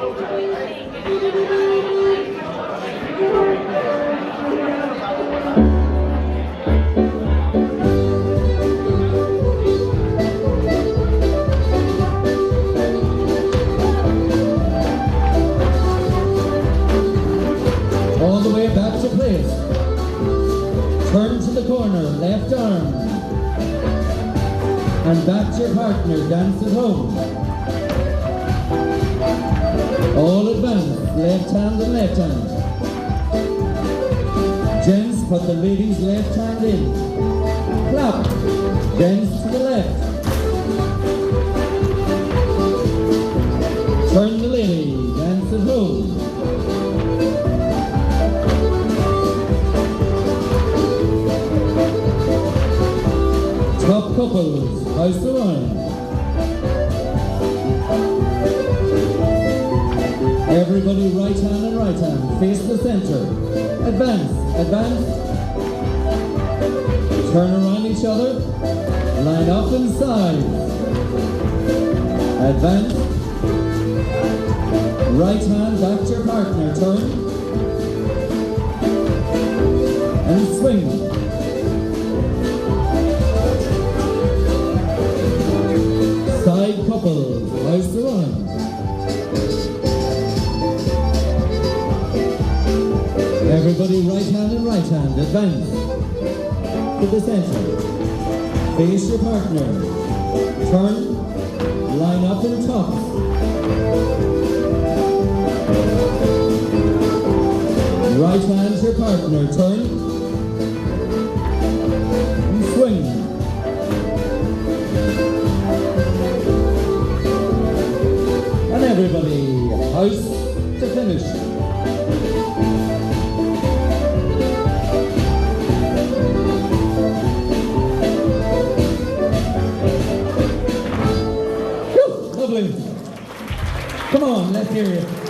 All the way back to place. Turn to the corner, left arm. And back to your partner, dance at home. All advance, left hand and left hand. Gents, put the lady's left hand in. Clap. Gents to the left. Turn the lady, dance at home. Top couples, house the wine. Everybody right hand and right hand, face the center. Advance, advance. Turn around each other. Line up and side. Advance. Right hand back to your partner, turn. And swing. Side couples, house the wine. Everybody right hand and right hand, advance to the center. Face your partner. Turn, line up and top. Right hand to your partner, turn, and swing. And everybody, house to finish. Come on, let's hear it.